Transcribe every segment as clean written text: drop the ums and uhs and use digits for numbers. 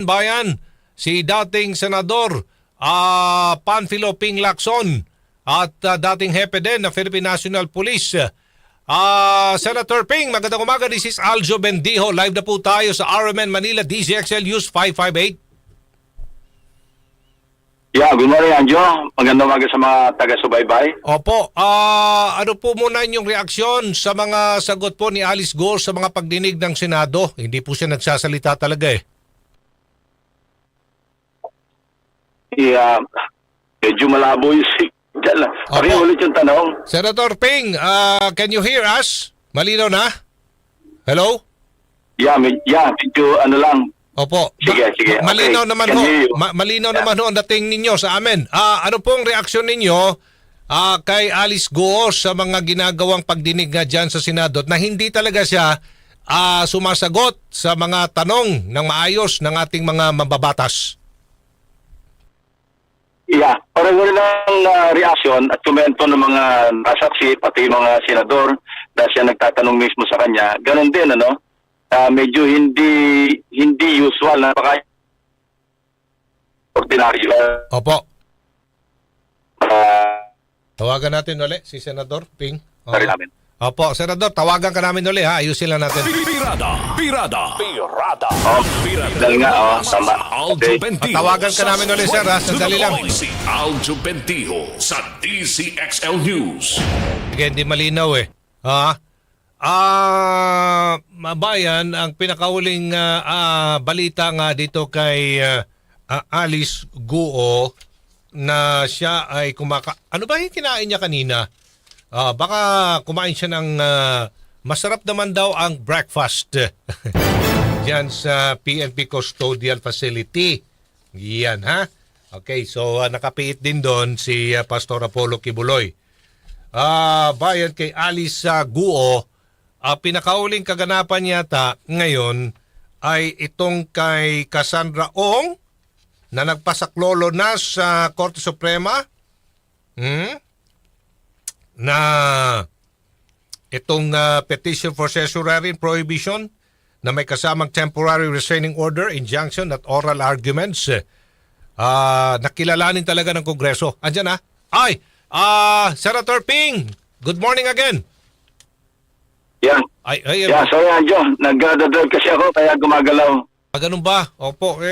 Bayan, si dating Senador Panfilo Ping Lacson at dating hepe din ng Philippine National Police. Senator Ping, magandang umaga. This is Aljo Bendijo. Live na po tayo sa RMN Manila DZXL News 558. Yeah, good morning, Anjo. Magandang umaga sa mga taga-subaybay. Opo, ano po muna inyong reaksyon sa mga sagot po ni Alice Go sa mga pagdinig ng Senado? Hindi po siya nagsasalita talaga eh. Yeah, medyo malabo yung signal. Ulit yung tanong. Senator Ping, can you hear us? Malinaw na? Hello? Yeah, medyo ano lang. Opo. Sige. Malinaw Okay. naman Can ho. hear you. Malinaw naman ho ang dating ninyo sa amin. Ano pong reaksyon ninyo kay Alice Go sa mga ginagawang pagdinig nga dyan sa Senado na hindi talaga siya sumasagot sa mga tanong ng maayos ng ating mga mababatas? Yeah, parang wala ng reaksyon at komento ng mga nasaksi, pati mga senador na siya nagtatanong mismo sa kanya. Ganon din, ano? Medyo hindi usual na baka ordinaryo. Opo. Tawagan natin ulit si Senador Ping. Sorry namin. Opo, Senador, tawagan ka namin ulit ha. Ayusin lang natin. Pirada. Dahil nga, tama. Okay. Tawagan ka namin ulit, sir, ha? Sandali lang. Si Aljo Bendijo sa DZXL News. Sige, hindi malinaw eh. Mabayan, ang pinakahuling balita nga dito kay Alice Guo na siya ay ano ba yung kinain niya kanina? Baka kumain siya ng masarap naman daw ang breakfast diyan sa PNP Custodial Facility. Yan ha. Okay, so nakapiit din doon si Pastor Apollo Kibuloy. Bayan kay Alice Guo, pinakauling kaganapan yata ngayon ay itong kay Cassandra Ong na nagpasaklolo na sa Korte Suprema. Na itong petition for certiorari prohibition na may kasamang temporary restraining order, injunction at oral arguments. Nakilalanin talaga ng Kongreso. Andyan na. Senator Ping, good morning again. Yeah. Sorry, Anjo. Nag-drive kasi ako kaya gumagalaw. Ganun ba? Opo,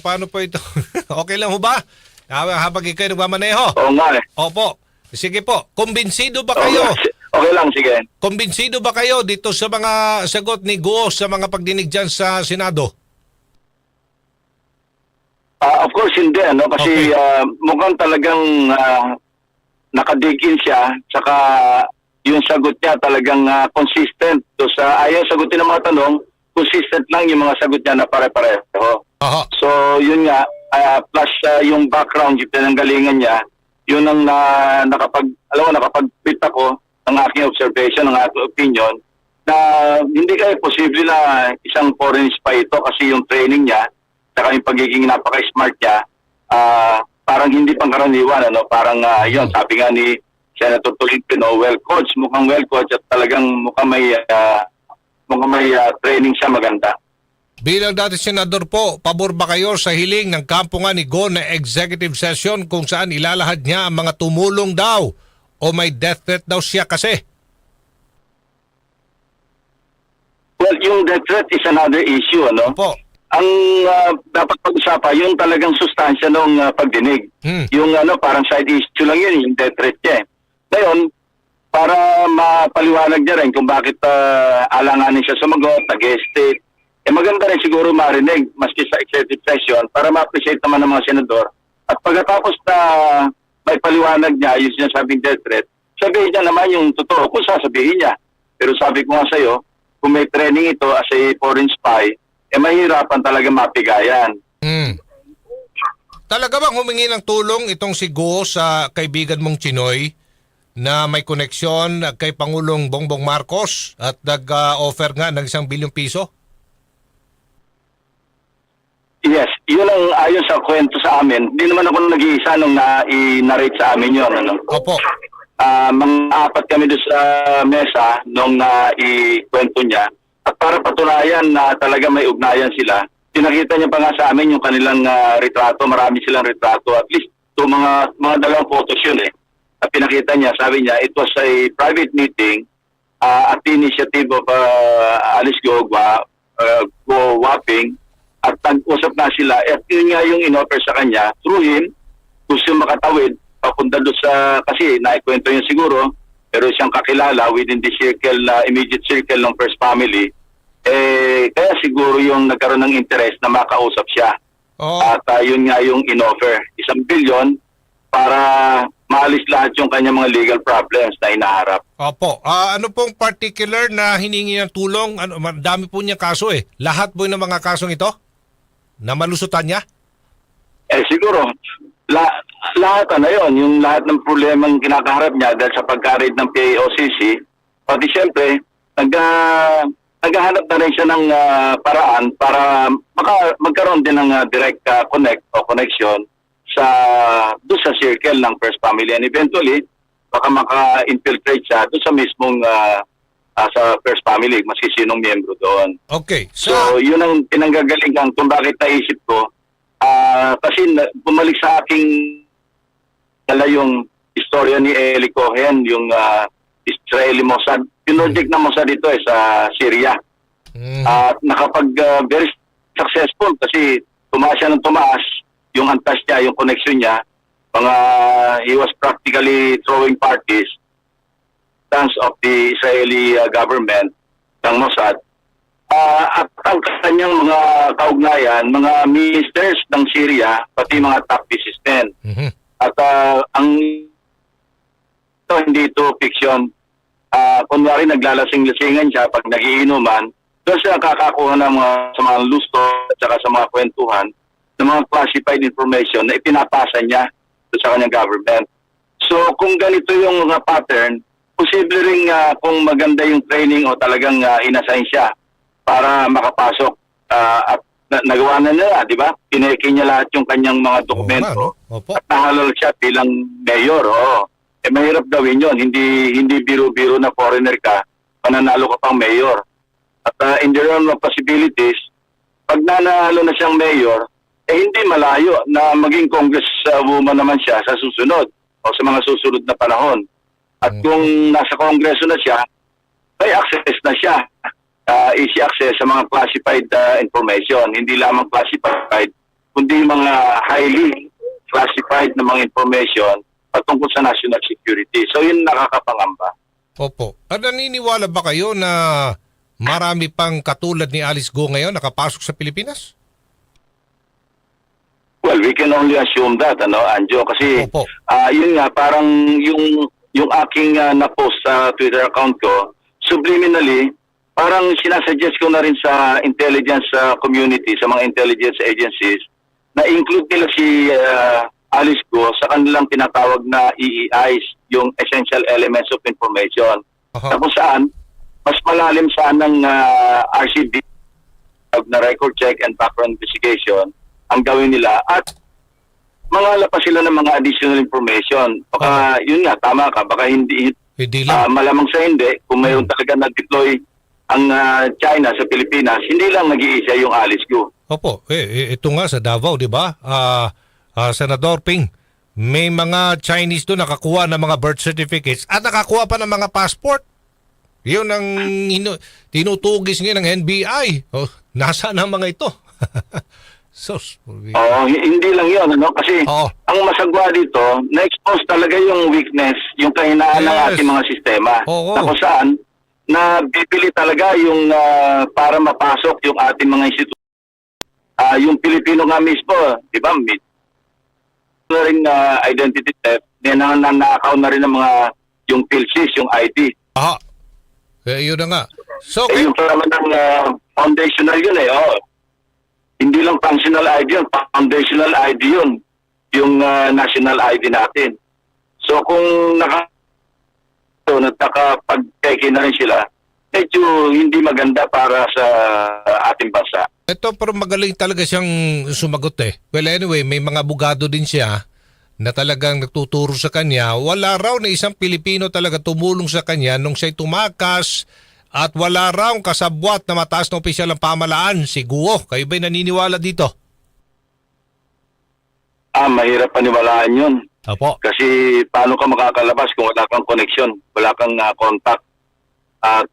paano po ito? Okay lang ho ba? Habang ikay nagmamaneho? Oo nga eh. Opo. Sige po, kumbinsido ba kayo? Okay lang, sige. Kumbinsido ba kayo dito sa mga sagot ni Guo sa mga pagdinig dyan sa Senado? Of course, hindi. Kasi mukhang talagang nakadigin siya. Saka yung sagot niya talagang consistent. So, ayaw sagutin ng mga tanong, consistent lang yung mga sagot niya na pare-pareho. So, yun nga, plus yung background, yung pinanggalingan niya, yun ang nakapag-fit ako ng aking observation, ng aking opinion, na hindi kaya posible na isang foreign spy ito kasi yung training niya, saka yung pagiging napaka-smart niya, parang hindi pangkaraniwan, parang yun, sabi nga ni Senator Tolentino, well-coached, mukhang well-coached at talagang mukhang may training siya maganda. Bilang dati senador po, pabor ba kayo sa hiling ng kampo nga ni Go na executive session kung saan ilalahad niya ang mga tumulong daw o may death threat daw siya kasi? Well, yung death threat is another issue, Po. Ang dapat pag-usapan, yung talagang sustansya ng pagdinig. Yung parang side issue lang yun, yung death threat niya. Ngayon, para mapaliwanag niya rin kung bakit alanganin siya sumagot, nag-estate, maganda rin siguro marinig maski sa executive session para ma-appreciate naman ng mga senador. At pagkatapos na may paliwanag niya yung sinasabing death threat, sabihin niya naman yung totoo kung sasabihin niya. Pero sabi ko nga sa'yo, kung may training ito as a foreign spy, mahirapan talaga mapigayan. Talaga bang humingi ng tulong itong si Go sa kaibigan mong Chinoy na may koneksyon kay Pangulong Bongbong Marcos at nag-offer nga ng 1 bilyong piso? Yes, yun ang ayon sa kwento sa amin. Hindi naman ako nag-iisa nung na-narrate sa amin yun. Opo. Mga 4 kami doon sa mesa nung na-ikwento niya. At para patunayan na talaga may ugnayan sila, pinakita niya pa nga sa amin yung kanilang retrato. Marami silang retrato. At least mga dalawang photos yun eh. At pinakita niya, sabi niya, it was a private meeting at the initiative of Alice Go Waping. At nag-usap na sila. At yun nga yung in-offer sa kanya. Through him, gusto makatawid papunta doon sa, kasi naikwento niya siguro, pero siyang kakilala within the circle, immediate circle ng First Family, kaya siguro yung nagkaroon ng interest na makausap siya. Oh. At yun nga yung in-offer. 1 billion para maalis lahat yung kanyang mga legal problems na inaharap. Opo. Ano pong particular na hiningi ng tulong? Dami po niya kaso eh. Lahat po ng mga kasong ito na malusutan niya? Siguro, lahat yon, yung lahat ng problemang kinakaharap niya dahil sa pagka-raid ng PAOCC, pati siyempre, naghahanap na rin siya ng paraan para magkaroon din ng direct connect o connection doon sa circle ng First Family. And eventually, baka maka-infiltrate siya doon sa mismong sa First Family, maski sinong miyembro doon. Okay. So, yun ang pinanggagalingan kung bakit naisip ko. Kasi bumalik sa aking yung istorya ni Eli Cohen, yung Israeli Mossad. Pinroject na Mossad dito sa Syria. At nakapag very successful kasi tumaas siya ng tumaas yung antas niya, yung connection niya. He was practically throwing parties stance of the Israeli government ng Mossad. At ang kanyang mga kaugnayan, mga ministers ng Syria, pati mga top businessmen. At hindi ito fiction. Kunwari naglalasing-lasingan siya pag nagiinuman, doon siya kakakuha ng sa mga lusto at saka sa mga kwentuhan ng mga classified information na ipinapasa niya sa kanyang government. So kung ganito yung mga pattern, posible rin kung maganda yung training o talagang inassign siya para makapasok at nagawa na nila, di ba? Pineke niya lahat yung kanyang mga dokumento at nahalal siya bilang mayor. Mahirap gawin yun. Hindi biro-biro na foreigner ka, pananalo ka pang mayor. At in the realm of possibilities, pag nanalo na siyang mayor, hindi malayo na maging congresswoman naman siya sa susunod o sa mga susunod na panahon. At kung nasa kongreso na siya, may access na siya. Easy access sa mga classified information. Hindi lamang classified, kundi mga highly classified na mga information patungkol sa national security. So yun nakakapangamba. Opo. At naniniwala ba kayo na marami pang katulad ni Alice Go ngayon nakapasok sa Pilipinas? Well, we can only assume that, Anjo, kasi yun nga, parang yung aking na-post sa Twitter account ko, subliminally, parang sinasuggest ko na rin sa intelligence community, sa mga intelligence agencies, na include nila si Alice Go sa kanilang tinatawag na EEIs, yung Essential Elements of Information. Tapos saan, mas malalim saan ng RCD na record check and background investigation ang gawin nila at mangala pa sila ng mga additional information. Baka, yun nga, tama ka, baka hindi malamang sa hindi, kung mayroon talaga nag-deploy ang China sa Pilipinas, hindi lang nag-iisa yung Alice Go. Opo, ito nga sa Davao, di ba? Senador Ping, may mga Chinese doon nakakuha ng mga birth certificates at nakakuha pa ng mga passport. Yun ang tinutugis ngayon ng NBI. Nasaan ang mga ito? Hindi lang yun, kasi ang masagwa dito, na-expose talaga yung weakness, yung kahinaan ng ating mga sistema. Tapos saan, na bibili talaga yung para mapasok yung ating mga institusyon. Yung Pilipino nga mismo, di ba, na rin identity theft, nanakaw na rin ng mga yung PhilSys, yung ID. Yun na nga. So, yung naman ng foundational yun Hindi lang functional ID yun, foundational ID yun. Yung national ID natin. So kung nakapag-teke na rin sila, medyo hindi maganda para sa ating bansa. Ito pero magaling talaga siyang sumagot eh. Well anyway, may mga abogado din siya na talagang nagtuturo sa kanya. Wala raw na isang Pilipino talaga tumulong sa kanya nung siya'y tumakas at wala raw kasabwat na mataas na opisyal ng pamahalaan, si Guo. Kayo ba'y naniniwala dito? Mahirap paniwalaan yun. Opo. Kasi paano ka makakalabas kung wala kang connection, wala kang contact. At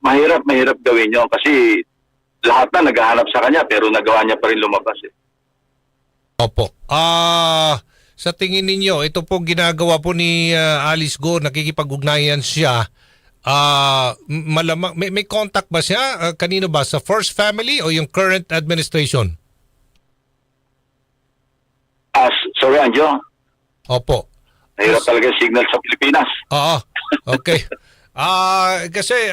mahirap gawin yun kasi lahat na naghahanap sa kanya pero nagawa niya pa rin lumabas. Opo. Sa tingin ninyo, ito pong ginagawa po ni Alice Guo, nakikipag-ugnayan siya. Malamang, may contact ba siya? Kanino ba? Sa first family o yung current administration? Sorry, Anjo. Opo. Mahirap talaga yung signal sa Pilipinas. Oo. Okay. Kasi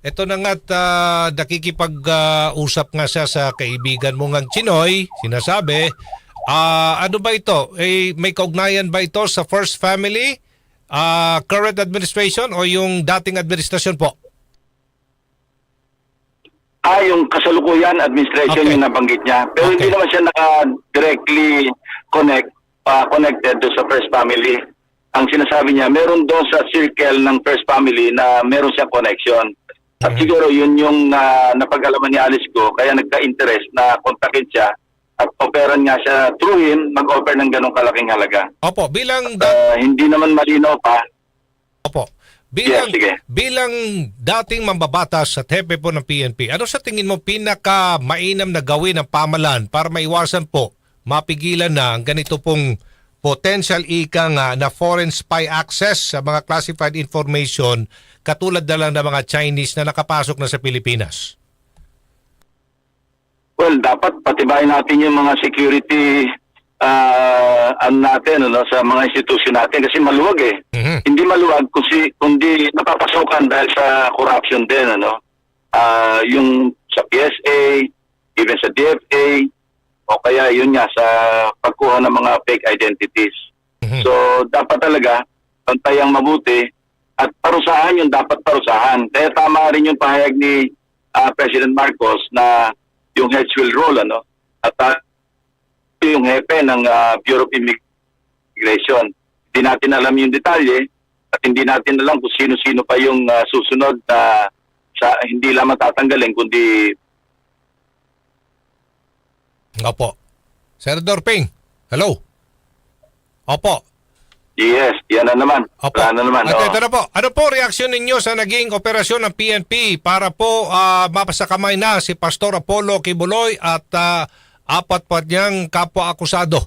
ito na nga't nakikipag-usap nga siya sa kaibigan mo ngang Chinoy, sinasabi. Ano ba ito? May kaugnayan ba ito sa first family, current administration o yung dating administrasyon po? Yung kasalukuyan administration Okay. yung nabanggit niya. Pero hindi Okay. naman siya directly connected do sa first family. Ang sinasabi niya, meron doon sa circle ng first family na meron siyang connection. At siguro yun yung napag-alaman ni Alice Guo, kaya nagka-interest na kontakin siya at operan nga siya through him, mag-offer ng ganong kalaking halaga. Opo, bilang Hindi naman malinaw pa. Opo. Bilang, Yes, sige. bilang dating mambabatas at hepe po ng PNP, ano sa tingin mo pinaka-mainam na gawin ng pamahalaan para maiwasan po, mapigilan na ang ganito pong potential ika nga na foreign spy access sa mga classified information katulad na lang ng mga Chinese na nakapasok na sa Pilipinas? Well, dapat patibayin natin yung mga security natin sa mga institusyon natin kasi maluwag eh. Hindi maluwag kundi napapasokan dahil sa corruption din yung sa PSA, even sa DFA o kaya yun nga sa pagkuha ng mga fake identities. So dapat talaga pantayang mabuti at parusahan yung dapat parusahan. Kaya tama rin yung pahayag ni President Marcos na yung heads will roll at yung hepe ng Bureau of Immigration. Hindi natin alam yung detalye at hindi natin alam kung sino-sino pa yung susunod na hindi lamang tatanggalin kundi... Opo. Senador Ping, hello. Opo. Yes, yan na naman. Opo. Wala na naman. At ito na po. Ano po reaksyon ninyo sa naging operasyon ng PNP para po mapasakamay na si Pastor Apollo Kibuloy at apat pa niyang kapwa-akusado?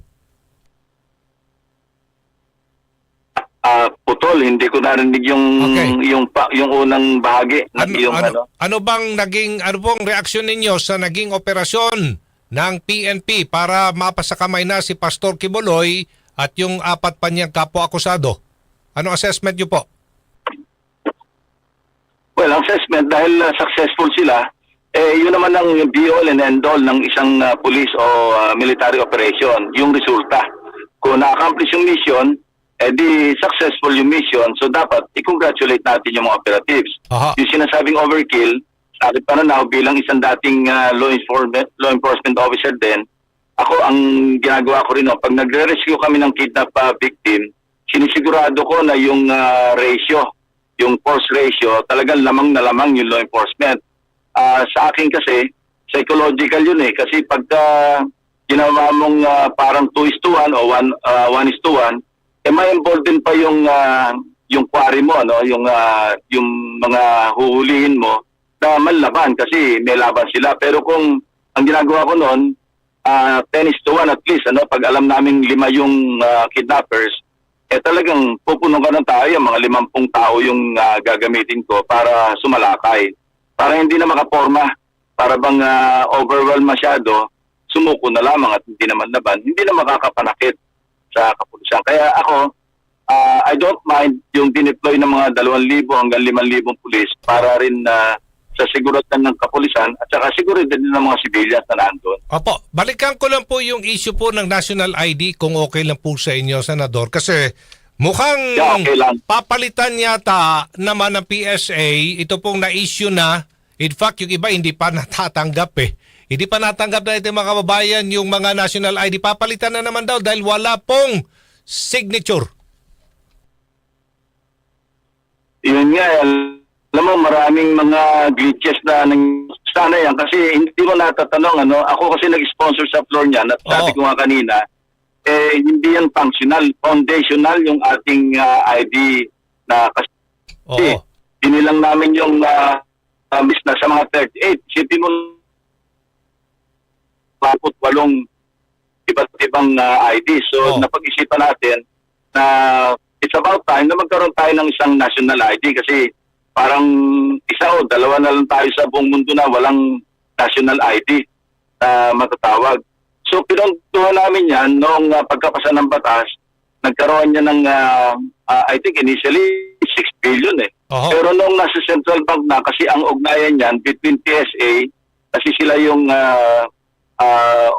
Putol, hindi ko narinig yung Okay. yung unang bahagi. Ano pong reaksyon ninyo sa naging operasyon ng PNP para mapasakamay na si Pastor Kibuloy at yung apat pa niyang kapwa-akusado? Ano assessment niyo po? Well, ang assessment, dahil successful sila, yun naman ang be-all and end-all ng isang police o military operation, yung resulta. Kung na-accomplish yung mission, di successful yung mission, so dapat i-congratulate natin yung mga operatives. Aha. Yung sinasabing overkill, sa akin pananaw bilang isang dating law enforcement officer din, ako ang ginagawa ko rin, pag nagre-rescue kami ng kidnap victim, sinisigurado ko na yung ratio, yung force ratio, talagang lamang na lamang yung law enforcement. Sa akin kasi, psychological yun eh. Kasi pagka ginawa mong parang 2:1 o 1:1, may involved din pa yung quarry mo, yung mga huhulihin mo na manlaban kasi may laban sila. Pero kung ang ginagawa ko noon, 10:1 at least, pag alam namin 5 yung kidnappers, talagang pupuno ka ng tao, mga 50 tao yung gagamitin ko para sumalakay. Para hindi na makaporma, para bang overwhelm masyado, sumuko na lamang at hindi naman laban, hindi na makakapanakit sa kapulisan. Kaya ako, I don't mind yung dineploy ng mga 2,000 hanggang 5,000 pulis para rin sa seguridad ng kapulisan at saka seguridad din ng mga civilians na nandun. Opo, balikan ko lang po yung issue po ng national ID kung okay lang po sa inyo, Senador. Kasi mukhang Okay lang. papalitan yata naman ng PSA, ito pong na-issue na. In fact, yung iba hindi pa natatanggap eh. Hindi pa natanggap na ito mga kababayan yung mga national ID. Papalitan na naman daw dahil wala pong signature. Yun nga, alam mo, maraming mga glitches na sana yan kasi hindi mo natatanong, ano, ako kasi nag-sponsor sa floor niyan at sabi ko nga kanina, hindi yan functional, foundational yung ating ID na kasi binilang namin yung miss na sa mga 38. Isipin mo, 48 iba't ibang ID. So, napag-isipan natin na it's about time na magkaroon tayo ng isang national ID kasi parang isa o dalawa na lang tayo sa buong mundo na walang national ID na matatawag. So pinuntuhan namin yan noong pagkapasa ng batas, nagkaroon niya ng I think initially 6 billion eh. Pero noong nasa central bank na, kasi ang ugnayan niyan between PSA, kasi sila yung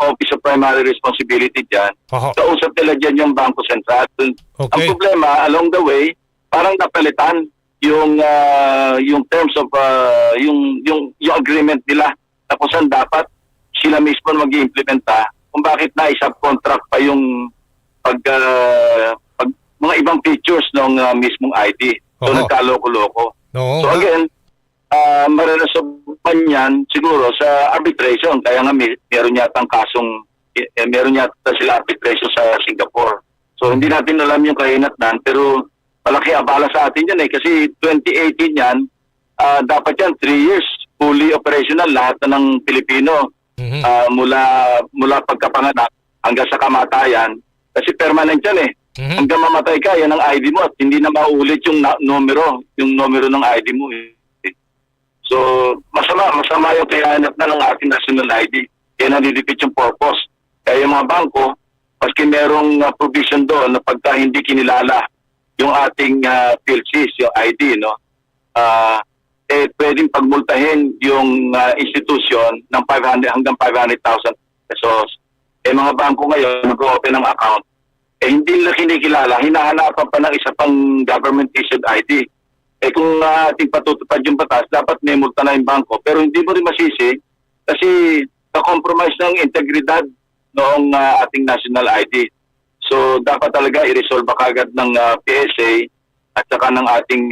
Office of Primary Responsibility dyan, kausap nila dyan yung Bangko Sentral. Ang problema, along the way, parang napalitan yung terms of yung agreement nila na kung saan dapat sila mismo mag-i-implementa kung bakit na i-subcontract pa yung mga ibang features ng mismong ID. So nagkaloko-loko. So again, maranasoban yan siguro sa arbitration. Kaya nga meron yatang kasong, meron yata sila arbitration sa Singapore. So hindi natin alam yung kahinatnan, pero malaki abala sa atin yan eh. Kasi 2018 yan, dapat yan 3 years fully operational lahat na ng Pilipino. Mula pagkapanganak hanggang sa kamatayan. Kasi permanent yan eh. Hanggang mamatay ka, yan ang ID mo at hindi na mauulit yung numero ng ID mo eh. So, masama yung kayanap na ng ating national ID. Kaya nalilipit yung purpose. Kaya yung mga bangko, paski merong provision doon na pagka hindi kinilala yung ating PLCs, yung ID, no? Pwedeng pagmultahin yung institution ng 500 hanggang 500,000 pesos. Mga bangko ngayon, mag-open ng account, hindi nila kinikilala, hinahanapan pa ng isa pang government-issued ID. Kung ating patutupad yung batas, dapat may multa na yung bangko. Pero hindi mo rin masisi kasi na-compromise ng integridad noong ating national ID. So, dapat talaga i-resolve kagad ng PSA at saka ng ating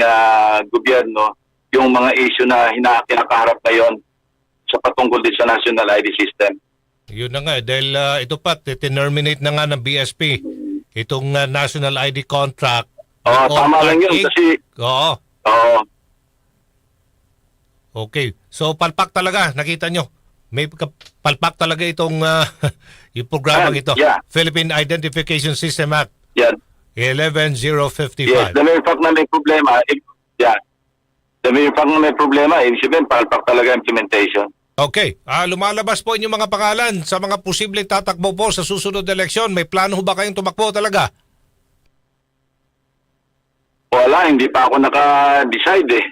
gobyerno yung mga issue na kinakaharap ngayon sa patungkol din sa national ID system. Yun na nga, dahil ito pa, terminate na nga ng BSP itong national ID contract. Tama lang yun kasi... Okay. So, palpak talaga, nakita nyo. May palpak talaga itong yung programang ito. Philippine Identification System Act. 11055. Yes, the mere fact na may problema, the mere fact na may problema, ibig sabihin, palpak talaga implementation. Okay. Lumalabas po inyong mga pangalan sa mga posibleng tatakbo po sa susunod na eleksyon. May plano ba kayong tumakbo talaga? Wala, hindi pa ako naka-decide eh.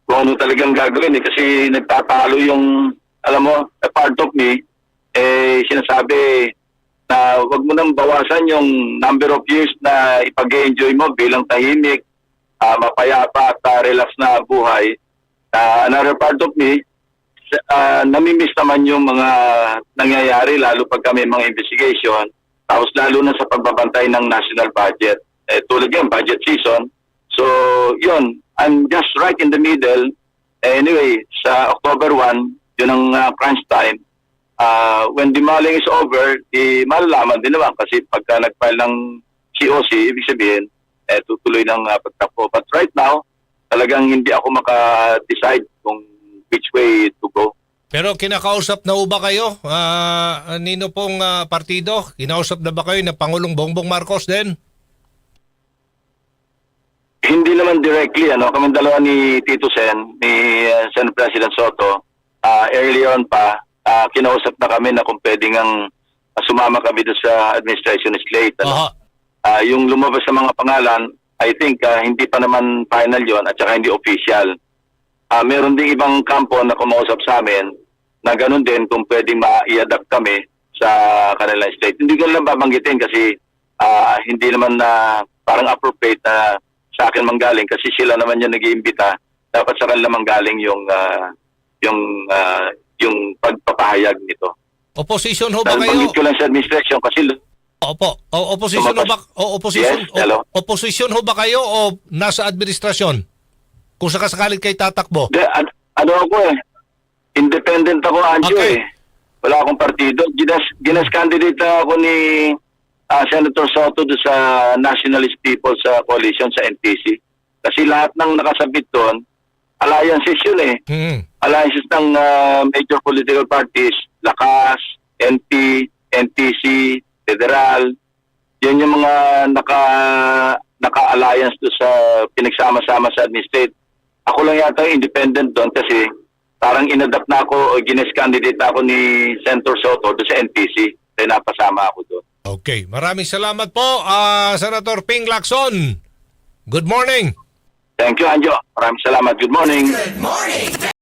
Kung ano talagang gagawin eh. Kasi nagtatalo yung, alam mo, a part of me, sinasabi na wag mo nang bawasan yung number of years na ipag-enjoy mo bilang tahimik, mapayapa at relax na buhay. Another part of me, namimiss naman yung mga nangyayari lalo pag kami mga investigation, tapos lalo na sa pagbabantay ng national budget. Tulad yan, budget season. So, yun, I'm just right in the middle. Anyway, sa October 1, yun ang crunch time. When the mulling is over, malalaman din naman kasi pagka nag-file ng COC, ibig sabihin, tutuloy ng pagtakbo. But right now, talagang hindi ako maka-decide kung which way to go. Pero kinakausap na ba kayo, nino pong partido? Kinausap na ba kayo ng Pangulong Bongbong Marcos din? Hindi naman directly, kami dalawa ni Tito Sen, ni Senate President Soto, earlier on pa, kinausap na kami na kung pwedeng sumama kami doon sa administration slate. Yung lumabas sa mga pangalan, I think hindi pa naman final yon at saka hindi official. Meron ding ibang kampo na kumausap sa amin na ganun din kung pwedeng ma-i-adapt kami sa kanilang state. Hindi ko lang babanggitin kasi hindi naman na parang appropriate na sa akin manggaling kasi sila naman yung nag-iimbita. Dapat sa kanila manggaling yung pagpapahayag nito. Opposition ho ba kayo? Banggit ko lang sa administration kasi... Opo. Opposition ho ba? Opposition ho ba kayo o nasa administrasyon? Kung sakasakalit kay tatakbo. Ano ako independent ako, Anjo Okay. Wala akong partido. Ginas candidate lang ako ni Senator Soto do sa Nationalist People's Coalition sa NTC. Kasi lahat ng nakasabit doon, alliances yun Alliances ng major political parties, Lakas, NP, NTC, Federal. Yan yung mga naka-alliance do sa pinagsama-sama sa administrate. Ako lang yata independent doon kasi parang inadapt na ako, gines candidate ako ni Senator Soto do sa NTC. Kaya napasama ako doon. Okay. Maraming salamat po, Senator Ping Lacson. Good morning. Thank you, Anjo. Maraming salamat. Good morning.